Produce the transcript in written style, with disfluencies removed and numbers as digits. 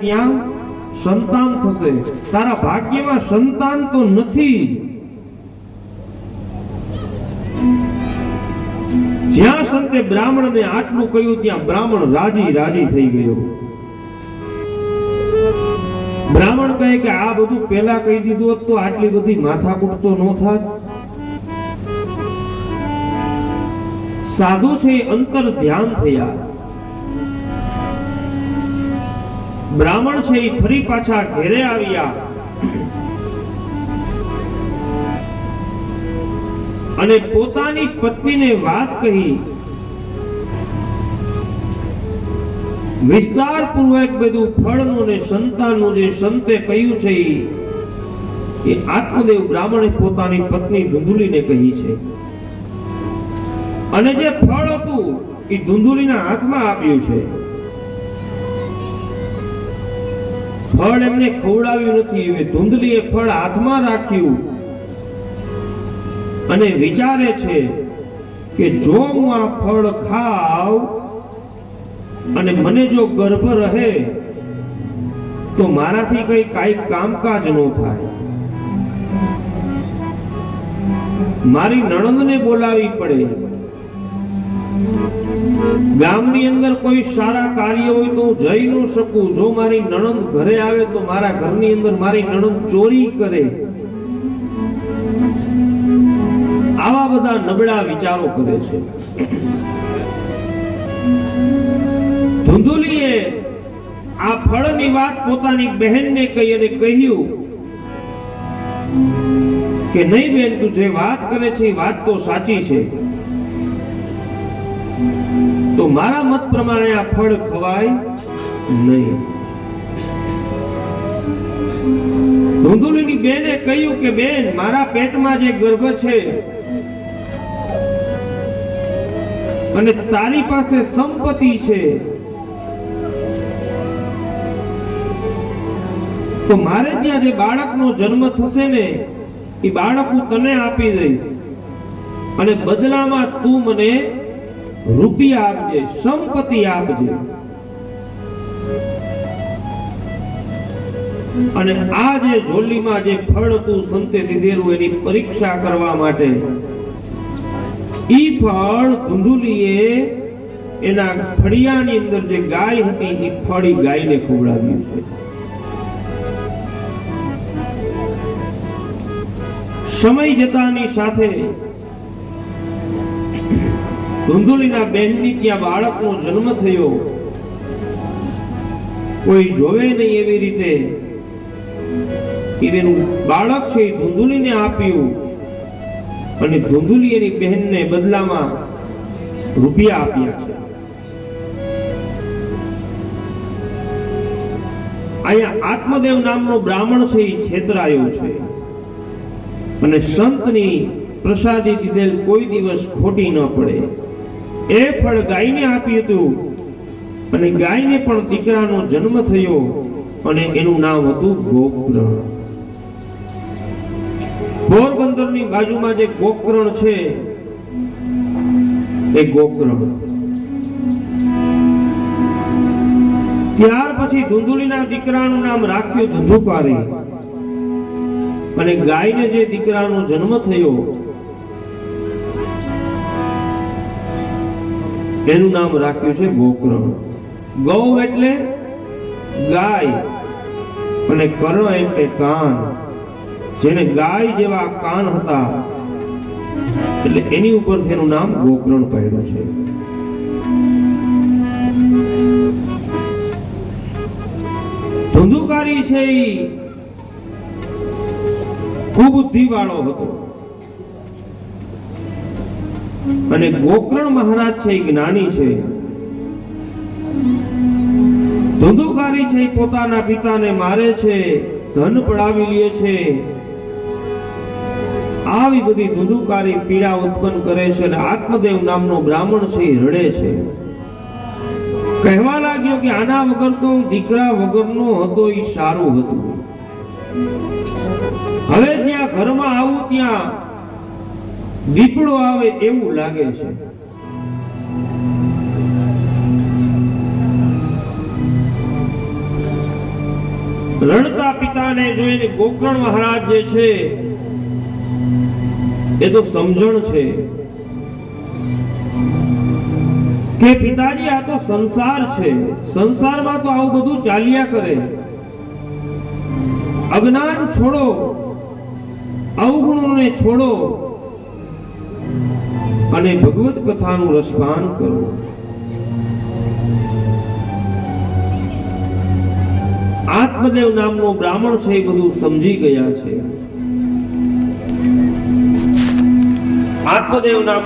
ત્યાં સંતાન થશે, તારા ભાગ્યમાં સંતાન તો નથી. જ્યાં સંતે બ્રાહ્મણને આટલું કહ્યું ત્યાં બ્રાહ્મણ રાજી થઈ ગયો. બ્રાહ્મણ કહે કે આ બધું પહેલા કહી દીધું હોત તો આટલી બધી માથાકૂટ તો ન થાત. સાધુ છે અંતર ધ્યાન થયા. બ્રાહ્મણ છે એ ફરી પાછા ઘેરે આવ્યા અને પોતાની પત્નીને વાત કહી. વિસ્તારપૂર્વક બધું ફળનું ને સંતાનનું જે સંતે કહ્યું છે એ આત્મદેવ બ્રાહ્મણે પોતાની પત્ની ધુંધુલીને કહી છે. અને જે ફળ હતું એ ધુંધુલીના હાથમાં આપ્યું છે. ફળ એમને ખવડાવ્યું નથી. એ ધુંધલીએ ફળ હાથમાં રાખ્યું અને વિચારે છે કે જો હું આ ફળ ખાવ અને મને જો ગર્ભ રહે તો મારાથી કઈ કામકાજ ન થાય. મારી નણંદને બોલાવી પડે. ગામની અંદર કોઈ સારા કાર્ય હોય તો હું જઈ ન શકું. જો મારી નણંદ ઘરે આવે તો મારા ઘરની અંદર મારી નણંદ ચોરી કરે. આવા બધા નબળા વિચારો કરે છે. ધુંધુલીએ આ ફળની વાત પોતાની બહેનને કહી અને કહ્યું કે નહીં બેન, તું જે વાત કરે છે એ વાત તો સાચી છે. તો મારા મત પ્રમાણે આ ફળ ખવાય નહીં. ધુંધુલીની બેને કહ્યું કે બેન, મારા પેટમાં જે ગર્ભ છે અને તારી પાસે સંપત્તિ છે તો મારે ત્યાં જે બાળકનો જન્મ થશે ને એ બાળક હું તને આપી દઈશ અને બદલામાં તું મને રૂપિયા આપજે, સંપત્તિ આપજે. અને આ જે ઝોલીમાં જે ફળ હતું સંતે દીધેલું એની પરીક્ષા કરવા માટે ઈ ફળ ધુંધુલીએ એના ફળિયાની અંદર જે ગાય હતી એ ફળ ગાયને ખવડાવ્યું છે. સમય જતાની સાથે ધુંધુલીના બહેનની ત્યાં બાળકનો જન્મ થયો. કોઈ જોવે નહીં એવી રીતે એનું બાળક છે એ ધુંધુલીને આપ્યું અને ધુંધુલી એની બહેનને બદલામાં રૂપિયા આપ્યા છે. અહીંયા આત્મદેવ નામનો બ્રાહ્મણ છે એ છેતરાયો છે અને સંતની પ્રસાદી દીધેલ કોઈ દિવસ ખોટી ન પડે. એ ફળ ગાયને આપ્યું હતું અને ગાયને પણ દીકરાનો જન્મ થયો અને એનું નામ હતું ગોકર્ણ. પોરબંદરની બાજુમાં જે ગોકર્ણ છે એ ગોકર્ણ. ત્યાર પછી ધુંધુલીના દીકરાનું નામ રાખ્યું ધુંધુકારી અને ગાયને જે દીકરાનો જન્મ થયો એનું નામ રાખ્યું છે ગોકર્ણ. ગૌ એટલે ગાય અને કર્ણ એટલે કાન. જેને ગાય જેવા કાન હતા એટલે એની ઉપર તેનું નામ ગોકર્ણ પડ્યું છે. ધુંધુકારી છે એ ખૂબ બુદ્ધિ વાળો હતો અને ગોકર્ણ મહારાજ છે એ જ્ઞાની છે. ધુંધુકારી છે એ પોતાના પિતાને મારે છે, ધન પડાવી લે છે. આવી બધી ધુંધુકારી પીડા ઉત્પન્ન કરે છે અને આત્મદેવ નામનો બ્રાહ્મણ છે એ રડે છે. કહેવા લાગ્યો કે આના વગર તો દીકરા વગરનો હતો એ સારું હતું. હવે જ્યાં ઘરમાં આવું ત્યાં દીપડો આવે એવું લાગે છે. રડતા પિતાને જોઈને ગોકર્ણ મહારાજ જે છે એ તો સમજણ છે કે પિતાજી આ તો સંસાર છે, સંસારમાં તો આવું બધું ચાલ્યા કરે, અજ્ઞાન છોડો, અવગુણોને છોડો અને ભગવત કથાનું રસપાન કરો. આત્મદેવ નામનો બ્રાહ્મણ છે એ બધું સમજી ગયા છે. આત્મદેવ નામ